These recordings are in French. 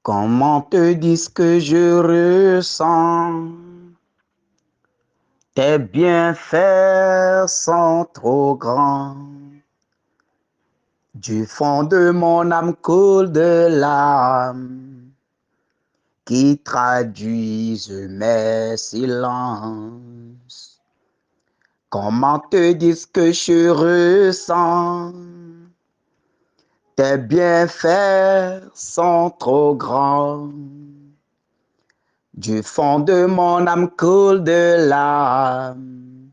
Comment te dire ce que je ressens? Tes bienfaits sont trop grands. Du fond de mon âme coule de larmes qui traduisent mes silences. Comment te dire ce que je ressens? Tes bienfaits sont trop grands. Du fond de mon âme coule de larmes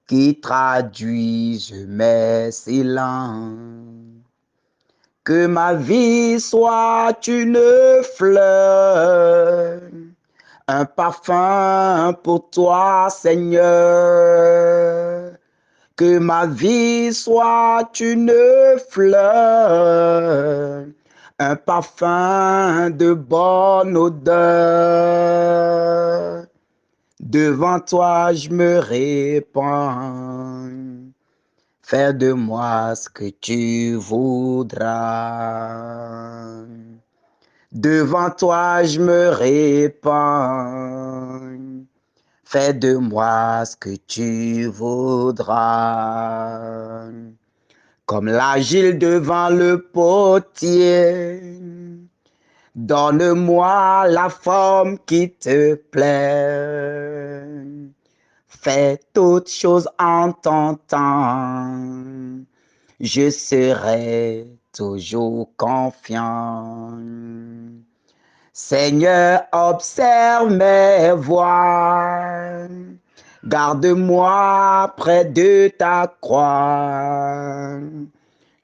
qui traduisent mes silences. Que ma vie soit une fleur, un parfum pour toi, Seigneur. Que ma vie soit une fleur, un parfum de bonne odeur. Devant toi, je me répands. Fais de moi ce que tu voudras. Devant toi, je me répands. Fais de moi ce que tu voudras. Comme l'agile devant le potier, donne-moi la forme qui te plaît. Fais toutes choses en ton temps. Je serai toujours confiant. Seigneur, observe mes voies. Garde-moi près de ta croix.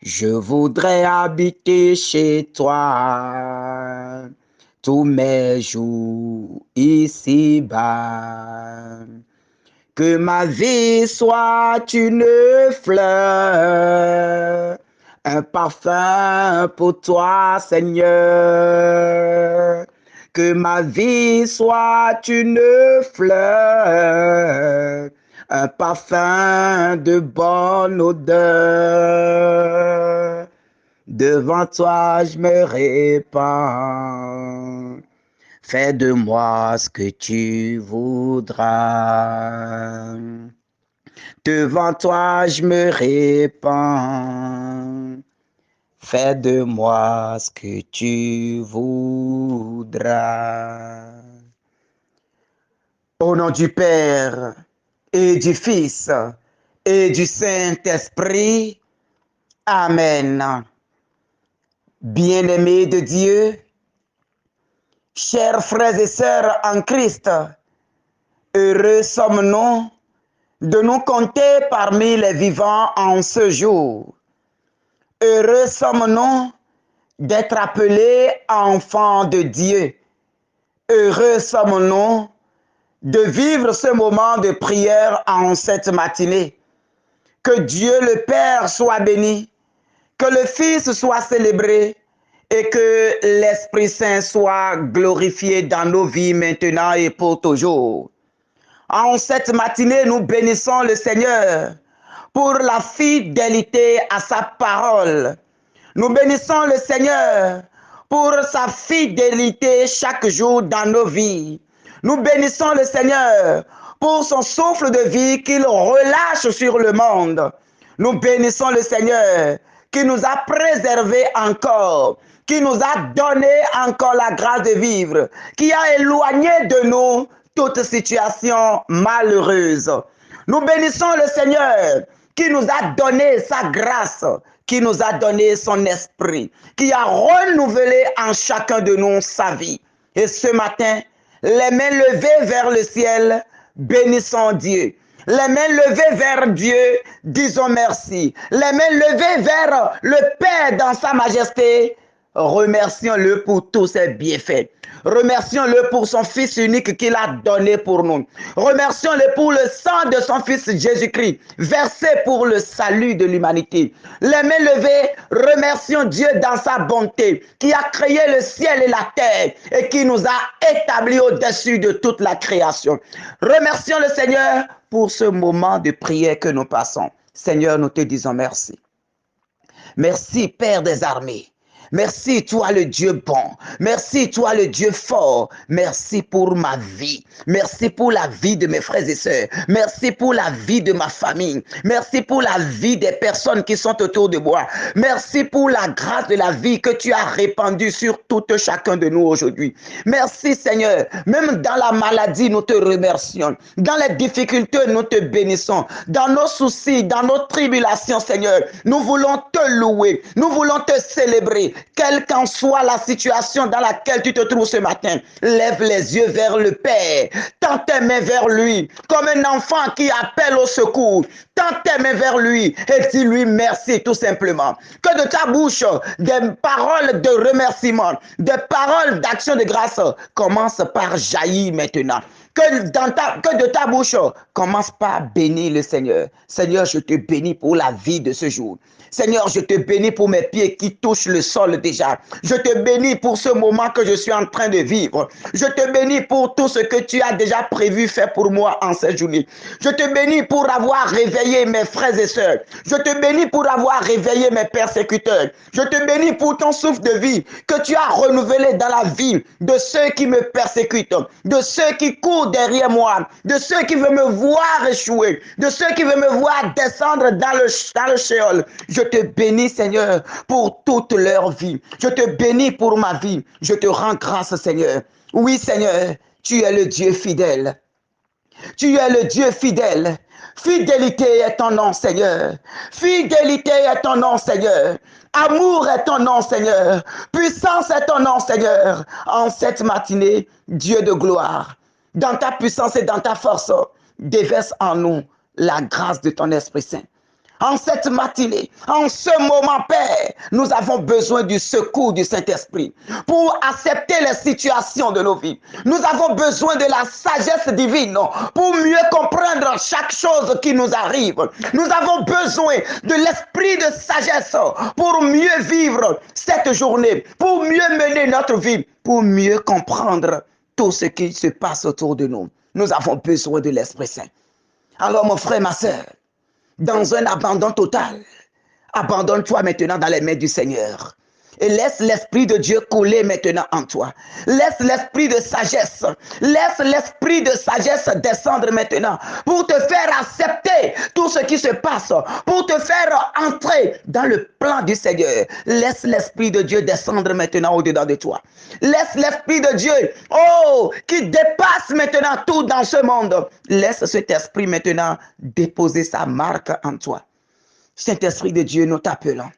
Je voudrais habiter chez toi tous mes jours ici-bas. Que ma vie soit une fleur, un parfum pour toi, Seigneur. Que ma vie soit une fleur, un parfum de bonne odeur. Devant toi, je me répands. Fais de moi ce que tu voudras. Devant toi, je me répands. Fais de moi ce que tu voudras. Au nom du Père et du Fils et du Saint-Esprit. Amen. Bien-aimés de Dieu, chers frères et sœurs en Christ, heureux sommes-nous de nous compter parmi les vivants en ce jour. Heureux sommes-nous d'être appelés enfants de Dieu. Heureux sommes-nous de vivre ce moment de prière en cette matinée. Que Dieu le Père soit béni, que le Fils soit célébré et que l'Esprit Saint soit glorifié dans nos vies maintenant et pour toujours. En cette matinée, nous bénissons le Seigneur pour la fidélité à sa parole. Nous bénissons le Seigneur pour sa fidélité chaque jour dans nos vies. Nous bénissons le Seigneur pour son souffle de vie qu'il relâche sur le monde. Nous bénissons le Seigneur qui nous a préservés encore, qui nous a donné encore la grâce de vivre, qui a éloigné de nous toute situation malheureuse. Nous bénissons le Seigneur qui nous a donné sa grâce, qui nous a donné son esprit, qui a renouvelé en chacun de nous sa vie. Et ce matin, les mains levées vers le ciel, bénissons Dieu. Les mains levées vers Dieu, disons merci. Les mains levées vers le Père dans sa majesté, remercions-le pour tous ses bienfaits. Remercions-le pour son Fils unique qu'il a donné pour nous. Remercions-le pour le sang de son Fils Jésus-Christ, versé pour le salut de l'humanité. Les mains levées, remercions Dieu dans sa bonté, qui a créé le ciel et la terre et qui nous a établis au-dessus de toute la création. Remercions le Seigneur pour ce moment de prière que nous passons. Seigneur, nous te disons merci. Merci, Père des armées. Merci, toi le Dieu bon. Merci, toi le Dieu fort. Merci pour ma vie. Merci pour la vie de mes frères et sœurs. Merci pour la vie de ma famille. Merci pour la vie des personnes qui sont autour de moi. Merci pour la grâce de la vie que tu as répandue sur tout chacun de nous aujourd'hui. Merci Seigneur. Même dans la maladie, nous te remercions. Dans les difficultés, nous te bénissons. Dans nos soucis, dans nos tribulations, Seigneur, nous voulons te louer. Nous voulons te célébrer. Quelle qu'en soit la situation dans laquelle tu te trouves ce matin, lève les yeux vers le Père. Tends tes mains vers lui, comme un enfant qui appelle au secours. Tends tes mains vers lui et dis-lui merci tout simplement. Que de ta bouche, des paroles de remerciement, des paroles d'action de grâce commencent par jaillir maintenant. Que de ta bouche, commence par bénir le Seigneur. Seigneur, je te bénis pour la vie de ce jour. Seigneur, je te bénis pour mes pieds qui touchent le sol déjà. Je te bénis pour ce moment que je suis en train de vivre. Je te bénis pour tout ce que tu as déjà prévu faire pour moi en cette journée. Je te bénis pour avoir réveillé mes frères et sœurs. Je te bénis pour avoir réveillé mes persécuteurs. Je te bénis pour ton souffle de vie que tu as renouvelé dans la vie de ceux qui me persécutent, de ceux qui courent derrière moi, de ceux qui veulent me voir échouer, de ceux qui veulent me voir descendre dans le shéol. Je te bénis, Seigneur, pour toute leur vie. Je te bénis pour ma vie. Je te rends grâce, Seigneur. Oui, Seigneur, tu es le Dieu fidèle. Tu es le Dieu fidèle. Fidélité est ton nom, Seigneur. Fidélité est ton nom, Seigneur. Amour est ton nom, Seigneur. Puissance est ton nom, Seigneur. En cette matinée, Dieu de gloire, dans ta puissance et dans ta force, déverse en nous la grâce de ton Esprit Saint. En cette matinée, en ce moment, Père, nous avons besoin du secours du Saint-Esprit pour accepter les situations de nos vies. Nous avons besoin de la sagesse divine pour mieux comprendre chaque chose qui nous arrive. Nous avons besoin de l'esprit de sagesse pour mieux vivre cette journée, pour mieux mener notre vie, pour mieux comprendre tout ce qui se passe autour de nous. Nous avons besoin de l'Esprit Saint. Alors, mon frère, ma sœur, dans un abandon total, abandonne-toi maintenant dans les mains du Seigneur. Et laisse l'Esprit de Dieu couler maintenant en toi. Laisse l'Esprit de sagesse. Laisse l'Esprit de sagesse descendre maintenant pour te faire accepter tout ce qui se passe, pour te faire entrer dans le plan du Seigneur. Laisse l'Esprit de Dieu descendre maintenant au-dedans de toi. Laisse l'Esprit de Dieu, qui dépasse maintenant tout dans ce monde. Laisse cet Esprit maintenant déposer sa marque en toi. Saint-Esprit de Dieu, nous t'appelons.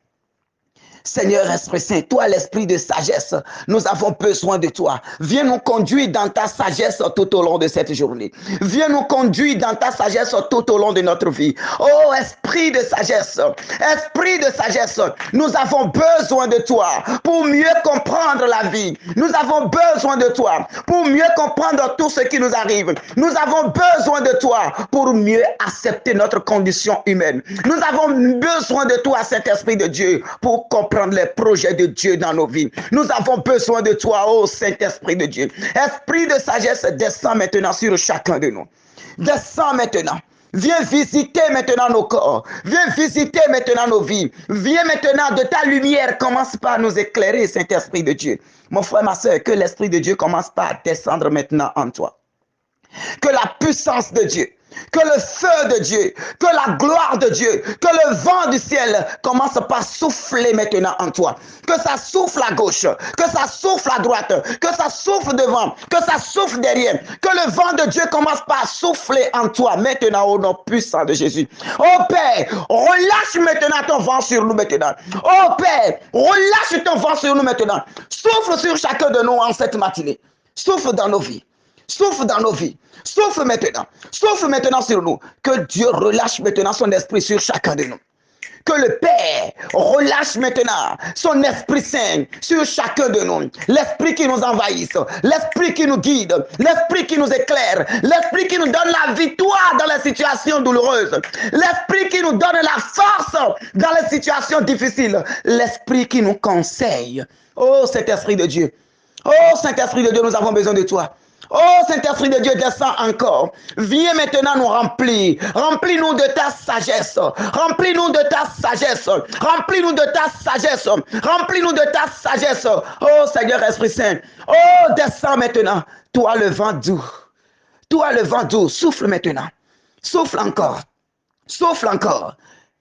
Seigneur Esprit Saint, toi l'esprit de sagesse, nous avons besoin de toi. Viens nous conduire dans ta sagesse tout au long de cette journée. Viens nous conduire dans ta sagesse tout au long de notre vie. Oh esprit de sagesse, nous avons besoin de toi pour mieux comprendre la vie. Nous avons besoin de toi pour mieux comprendre tout ce qui nous arrive. Nous avons besoin de toi pour mieux accepter notre condition humaine. Nous avons besoin de toi, Saint-Esprit de Dieu, pour comprendre les projets de Dieu dans nos vies. Nous avons besoin de toi, ô Saint-Esprit de Dieu. Esprit de sagesse, descend maintenant sur chacun de nous. Descends maintenant. Viens visiter maintenant nos corps. Viens visiter maintenant nos vies. Viens maintenant de ta lumière. Commence par nous éclairer, Saint-Esprit de Dieu. Mon frère, ma soeur, que l'Esprit de Dieu commence par descendre maintenant en toi. Que la puissance de Dieu, que le feu de Dieu, que la gloire de Dieu, que le vent du ciel commence par souffler maintenant en toi. Que ça souffle à gauche, que ça souffle à droite, que ça souffle devant, que ça souffle derrière. Que le vent de Dieu commence par souffler en toi maintenant au nom puissant de Jésus. Oh Père, relâche maintenant ton vent sur nous maintenant. Oh Père, relâche ton vent sur nous maintenant. Souffle sur chacun de nous en cette matinée. Souffle dans nos vies. Souffle dans nos vies. Souffle maintenant sur nous. Que Dieu relâche maintenant son esprit sur chacun de nous. Que le Père relâche maintenant son Esprit Saint sur chacun de nous. L'Esprit qui nous envahisse, l'Esprit qui nous guide, l'Esprit qui nous éclaire, l'Esprit qui nous donne la victoire dans les situations douloureuses, l'Esprit qui nous donne la force dans les situations difficiles, l'Esprit qui nous conseille. Oh Saint-Esprit de Dieu, oh Saint-Esprit de Dieu, nous avons besoin de toi. Oh, Saint-Esprit de Dieu, descends encore. Viens maintenant nous remplir. Remplis-nous de ta sagesse. Remplis-nous de ta sagesse. Remplis-nous de ta sagesse. Remplis-nous de ta sagesse. Oh, Seigneur Esprit Saint. Oh, descends maintenant. Toi, le vent doux. Toi, le vent doux. Souffle maintenant. Souffle encore. Souffle encore.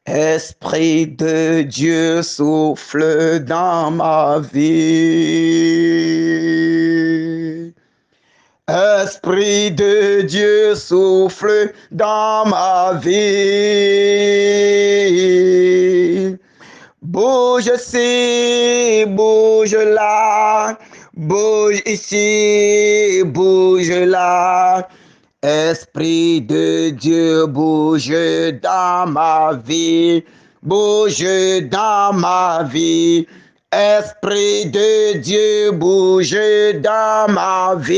Esprit de Dieu, souffle dans ma vie. Esprit de Dieu, souffle dans ma vie. Bouge ici, bouge là, bouge ici, bouge là. Esprit de Dieu, bouge dans ma vie, bouge dans ma vie. Esprit de Dieu, bouge dans ma vie.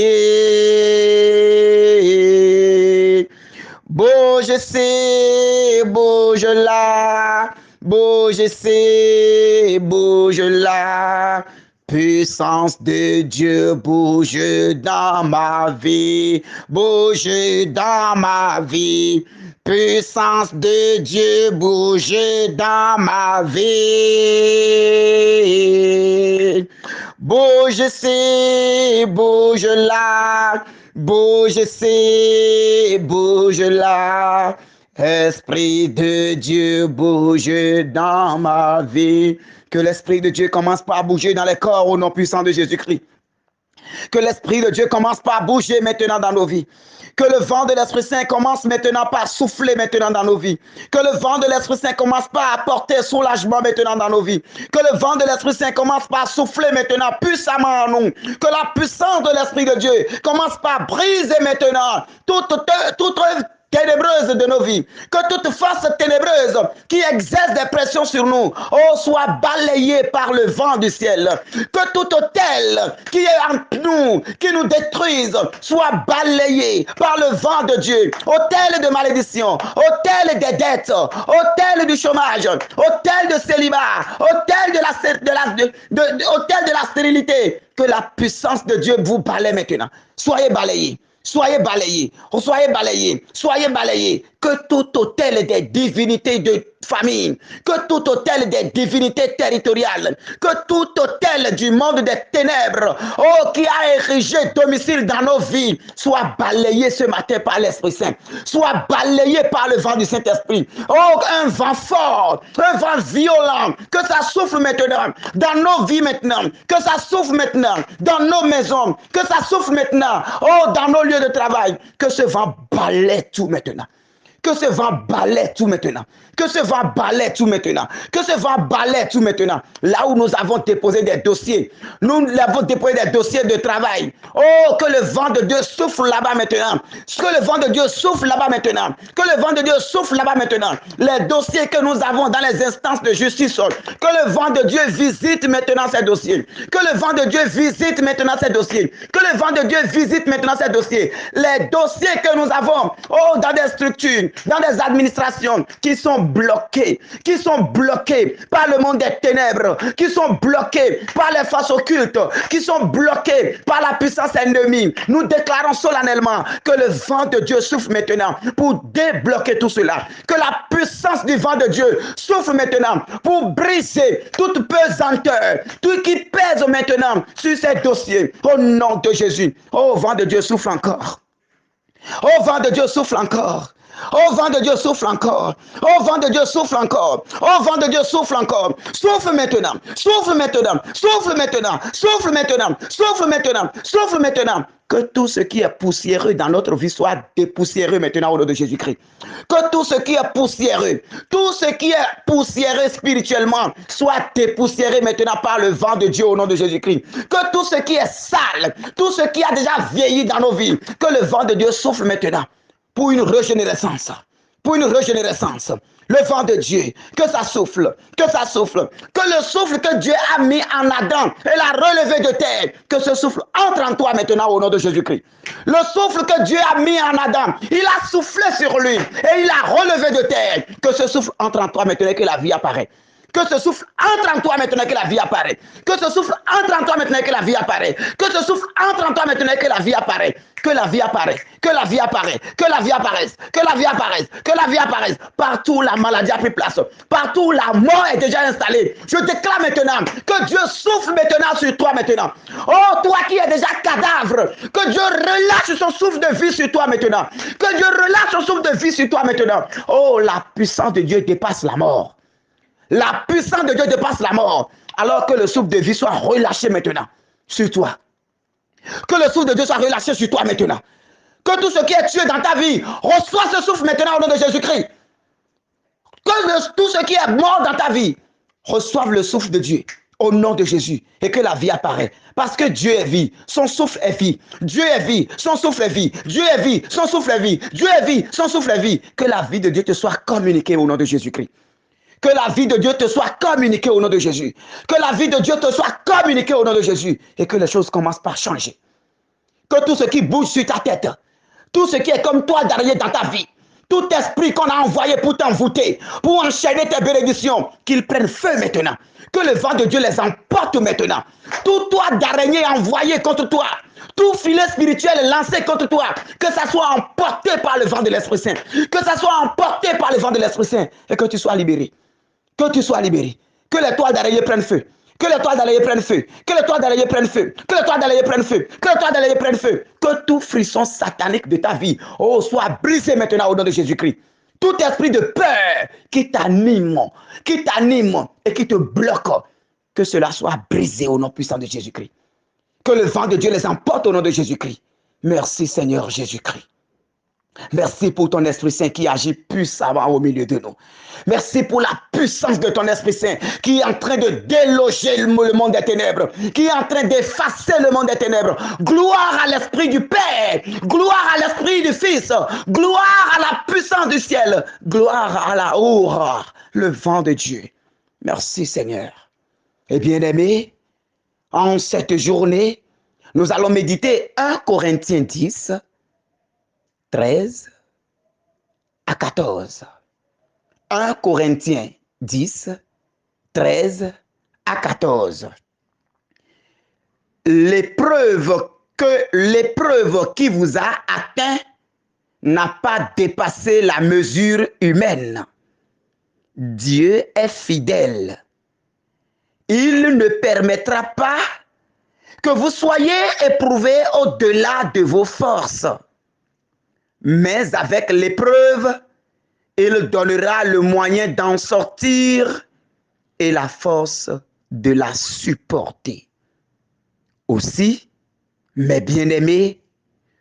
Bouge ici, bouge là, bouge ici, bouge là. Puissance de Dieu, bouge dans ma vie, bouge dans ma vie. Puissance de Dieu, bouge dans ma vie. Bouge ici, bouge là, bouge ici, bouge là. Esprit de Dieu, bouge dans ma vie. Que l'Esprit de Dieu commence par bouger dans les corps au nom puissant de Jésus-Christ. Que l'Esprit de Dieu commence par bouger maintenant dans nos vies. Que le vent de l'Esprit Saint commence maintenant par souffler maintenant dans nos vies. Que le vent de l'Esprit Saint commence par apporter soulagement maintenant dans nos vies. Que le vent de l'Esprit Saint commence par souffler maintenant puissamment en nous. Que la puissance de l'Esprit de Dieu commence par briser maintenant toute œuvre ténébreuse de nos vies, que toute force ténébreuse qui exerce des pressions sur nous, oh, soit balayée par le vent du ciel, que tout autel qui est en nous, qui nous détruise, soit balayé par le vent de Dieu, autel de malédiction, autel des dettes, autel du chômage, autel de célibat, autel de la stérilité, que la puissance de Dieu vous balaye maintenant. Soyez balayés. Soyez balayés, soyez balayés, soyez balayés. Que tout autel des divinités de famille, que tout autel des divinités territoriales, que tout autel du monde des ténèbres, oh, qui a érigé domicile dans nos vies, soit balayé ce matin par l'Esprit Saint, soit balayé par le vent du Saint-Esprit. Oh, un vent fort, un vent violent, que ça souffle maintenant dans nos vies maintenant, que ça souffle maintenant dans nos maisons, que ça souffle maintenant, oh, dans nos lieux de travail, que ce vent balaye tout maintenant. Que ce vent balaye tout maintenant. Que ce vent balaye tout maintenant. Que ce vent balaye tout maintenant. Là où nous avons déposé des dossiers. Nous avons déposé des dossiers de travail. Oh, que le vent de Dieu souffle là-bas maintenant. Que le vent de Dieu souffle là-bas maintenant. Que le vent de Dieu souffle là-bas maintenant. Les dossiers que nous avons dans les instances de justice. Que le vent de Dieu visite maintenant ces dossiers. Que le vent de Dieu visite maintenant ces dossiers. Que le vent de Dieu visite maintenant ces dossiers. Les dossiers que nous avons, oh, dans des structures, dans des administrations qui sont bloquées par le monde des ténèbres, qui sont bloquées par les forces occultes, qui sont bloquées par la puissance ennemie. Nous déclarons solennellement que le vent de Dieu souffle maintenant pour débloquer tout cela. Que la puissance du vent de Dieu souffle maintenant pour briser toute pesanteur, tout qui pèse maintenant sur ces dossiers. Au nom de Jésus. Oh, vent de Dieu souffle encore. Oh, vent de Dieu souffle encore. Oh, vent de Dieu souffle encore. Oh, vent de Dieu souffle encore. Oh, vent de Dieu souffle encore. Souffle maintenant. Souffle maintenant. Souffle maintenant. Souffle maintenant. Souffle maintenant. Souffle maintenant. Que tout ce qui est poussiéreux dans notre vie soit dépoussiéreux maintenant au nom de Jésus-Christ. Que tout ce qui est poussiéreux spirituellement soit dépoussiéré maintenant par le vent de Dieu au nom de Jésus-Christ. Que tout ce qui est sale, tout ce qui a déjà vieilli dans nos vies, que le vent de Dieu souffle maintenant pour une régénérescence. Pour une régénérescence. Le vent de Dieu, que ça souffle, que ça souffle, que le souffle que Dieu a mis en Adam et l'a relevé de terre, que ce souffle entre en toi maintenant au nom de Jésus-Christ. Le souffle que Dieu a mis en Adam, il a soufflé sur lui et il l'a relevé de terre, que ce souffle entre en toi maintenant et que la vie apparaît. Que ce souffle entre en toi maintenant que la vie apparaît. Que ce souffle entre en toi maintenant que la vie apparaît. Que ce souffle entre en toi maintenant que la vie apparaît. Que la vie apparaisse. Que la vie apparaisse. Que la vie apparaisse. Que la vie apparaisse. Que la vie apparaisse. Partout la maladie a pris place. Partout la mort est déjà installée. Je déclare maintenant que Dieu souffle maintenant sur toi maintenant. Oh, toi qui es déjà cadavre. Que Dieu relâche son souffle de vie sur toi maintenant. Que Dieu relâche son souffle de vie sur toi maintenant. Oh, la puissance de Dieu dépasse la mort. La puissance de Dieu dépasse la mort. Alors que le souffle de vie soit relâché maintenant sur toi. Que le souffle de Dieu soit relâché sur toi maintenant. Que tout ce qui est tué dans ta vie reçoit ce souffle maintenant au nom de Jésus-Christ. Que tout ce qui est mort dans ta vie reçoive le souffle de Dieu au nom de Jésus et que la vie apparaît. Parce que Dieu est vie, son souffle est vie. Dieu est vie, son souffle est vie. Dieu est vie, son souffle est vie. Dieu est vie, son souffle est vie. Que la vie de Dieu te soit communiquée au nom de Jésus-Christ. Que la vie de Dieu te soit communiquée au nom de Jésus. Que la vie de Dieu te soit communiquée au nom de Jésus. Et que les choses commencent par changer. Que tout ce qui bouge sur ta tête, tout ce qui est comme toi d'arrière dans ta vie, tout esprit qu'on a envoyé pour t'envoûter, pour enchaîner tes bénédictions, qu'ils prennent feu maintenant. Que le vent de Dieu les emporte maintenant. Tout toit d'araignée envoyé contre toi, tout filet spirituel lancé contre toi, que ça soit emporté par le vent de l'Esprit Saint. Que ça soit emporté par le vent de l'Esprit Saint et que tu sois libéré. Que tu sois libéré. Que les toits d'araignée prennent feu. Que les toits d'araignée prennent feu. Que les toits d'araignée prennent feu. Que les toits d'araignée prennent feu. Que les toits d'araignée prennent feu. Que tout frisson satanique de ta vie, oh, soit brisé maintenant au nom de Jésus-Christ. Tout esprit de peur qui t'anime et qui te bloque, que cela soit brisé au nom puissant de Jésus-Christ. Que le vent de Dieu les emporte au nom de Jésus-Christ. Merci Seigneur Jésus-Christ. Merci pour ton Esprit Saint qui agit puissamment au milieu de nous. Merci pour la puissance de ton Esprit Saint qui est en train de déloger le monde des ténèbres, qui est en train d'effacer le monde des ténèbres. Gloire à l'Esprit du Père, gloire à l'Esprit du Fils, gloire à la puissance du ciel, gloire à la aura, le vent de Dieu. Merci Seigneur. Et bien-aimés, en cette journée, nous allons méditer 1 Corinthiens 10, 13 à 14. 1 Corinthiens 10, 13 à 14. L'épreuve qui vous a atteint n'a pas dépassé la mesure humaine. Dieu est fidèle. Il ne permettra pas que vous soyez éprouvés au-delà de vos forces. Mais avec l'épreuve, il donnera le moyen d'en sortir et la force de la supporter. Aussi, mes bien-aimés,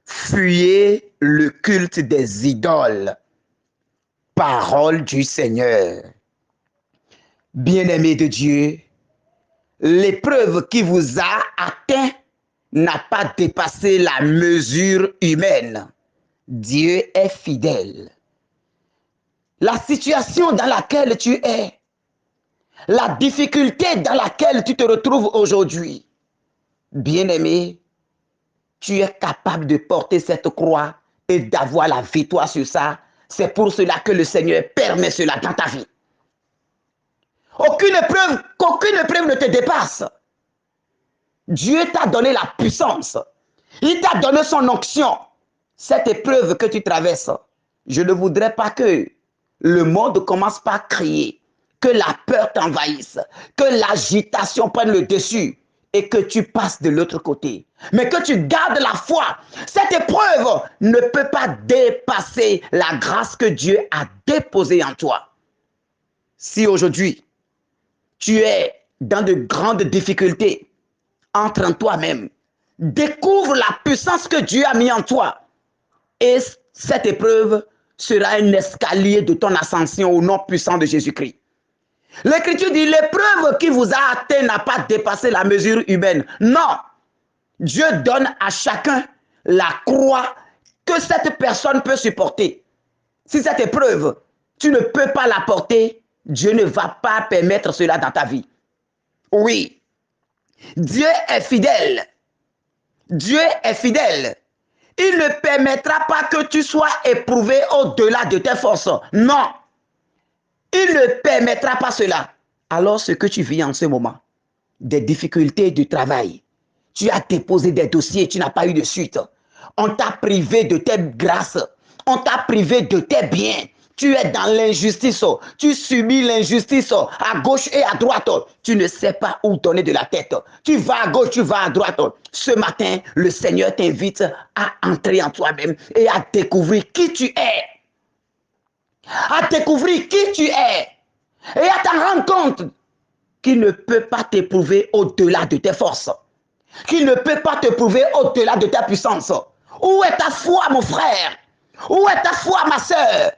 fuyez le culte des idoles. Parole du Seigneur. Bien-aimés de Dieu, l'épreuve qui vous a atteint n'a pas dépassé la mesure humaine. Dieu est fidèle. La situation dans laquelle tu es, la difficulté dans laquelle tu te retrouves aujourd'hui, bien-aimé, tu es capable de porter cette croix et d'avoir la victoire sur ça. C'est pour cela que le Seigneur permet cela dans ta vie. Aucune épreuve ne te dépasse. Dieu t'a donné la puissance. Il t'a donné son onction. Cette épreuve que tu traverses, je ne voudrais pas que le monde commence par crier, que la peur t'envahisse, que l'agitation prenne le dessus et que tu passes de l'autre côté. Mais que tu gardes la foi. Cette épreuve ne peut pas dépasser la grâce que Dieu a déposée en toi. Si aujourd'hui, tu es dans de grandes difficultés, entre en toi-même, découvre la puissance que Dieu a mis en toi. Et cette épreuve sera un escalier de ton ascension au nom puissant de Jésus-Christ. L'Écriture dit, l'épreuve qui vous a atteint n'a pas dépassé la mesure humaine. Non, Dieu donne à chacun la croix que cette personne peut supporter. Si cette épreuve, tu ne peux pas la porter, Dieu ne va pas permettre cela dans ta vie. Oui, Dieu est fidèle. Dieu est fidèle. Il ne permettra pas que tu sois éprouvé au-delà de tes forces. Non. Il ne permettra pas cela. Alors ce que tu vis en ce moment, des difficultés du travail, tu as déposé des dossiers, tu n'as pas eu de suite. On t'a privé de tes grâces, on t'a privé de tes biens. Tu es dans l'injustice, tu subis l'injustice à gauche et à droite. Tu ne sais pas où donner de la tête. Tu vas à gauche, tu vas à droite. Ce matin, le Seigneur t'invite à entrer en toi-même et à découvrir qui tu es. À découvrir qui tu es. Et à t'en rendre compte qu'il ne peut pas t'éprouver au-delà de tes forces. Qu'il ne peut pas te prouver au-delà de ta puissance. Où est ta foi, mon frère? Où est ta foi, ma soeur?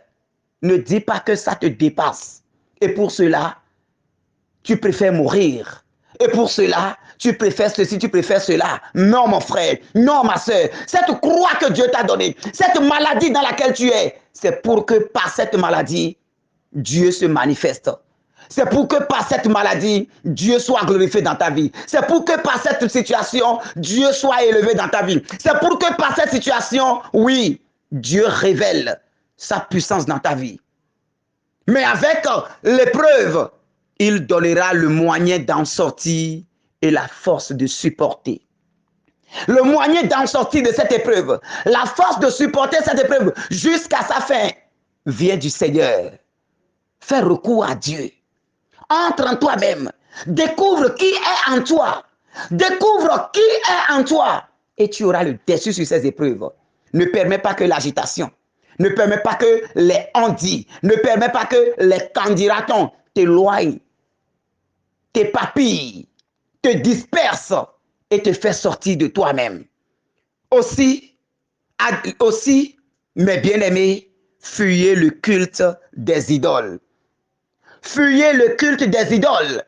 Ne dis pas que ça te dépasse. Et pour cela, tu préfères mourir. Et pour cela, tu préfères ceci, tu préfères cela. Non, mon frère, non, ma soeur. Cette croix que Dieu t'a donnée, cette maladie dans laquelle tu es, c'est pour que par cette maladie, Dieu se manifeste. C'est pour que par cette maladie, Dieu soit glorifié dans ta vie. C'est pour que par cette situation, Dieu soit élevé dans ta vie. C'est pour que par cette situation, oui, Dieu révèle sa puissance dans ta vie. Mais avec l'épreuve, il donnera le moyen d'en sortir et la force de supporter. Le moyen d'en sortir de cette épreuve, la force de supporter cette épreuve jusqu'à sa fin, vient du Seigneur. Fais recours à Dieu. Entre en toi-même. Découvre qui est en toi. Découvre qui est en toi. Et tu auras le dessus sur ces épreuves. Ne permets pas que l'agitation, ne permets pas que les on-dit, ne permets pas que les candidatons t'éloignent, t'épapillent, te dispersent et te fait sortir de toi-même. Aussi, mes bien-aimés, fuyez le culte des idoles. Fuyez le culte des idoles.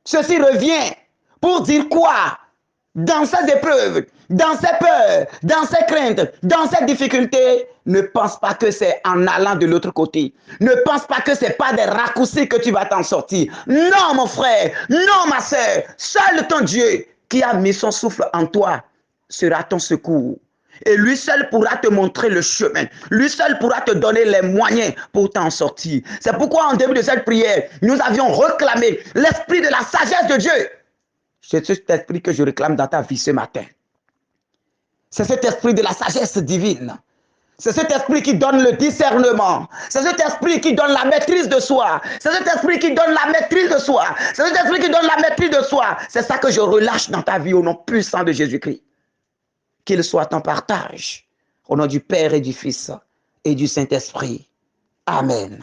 Ceci revient pour dire quoi? Dans ces épreuves, dans ces peurs, dans ces craintes, dans ces difficultés, ne pense pas que c'est en allant de l'autre côté. Ne pense pas que ce n'est pas des raccourcis que tu vas t'en sortir. Non, mon frère, non, ma soeur, seul ton Dieu qui a mis son souffle en toi sera ton secours. Et lui seul pourra te montrer le chemin. Lui seul pourra te donner les moyens pour t'en sortir. C'est pourquoi en début de cette prière, nous avions réclamé l'esprit de la sagesse de Dieu. C'est cet esprit que je réclame dans ta vie ce matin. C'est cet esprit de la sagesse divine. C'est cet esprit qui donne le discernement. C'est cet esprit qui donne la maîtrise de soi. C'est cet esprit qui donne la maîtrise de soi. C'est cet esprit qui donne la maîtrise de soi. C'est ça que je relâche dans ta vie au nom puissant de Jésus-Christ. Qu'il soit ton partage. Au nom du Père et du Fils et du Saint-Esprit. Amen.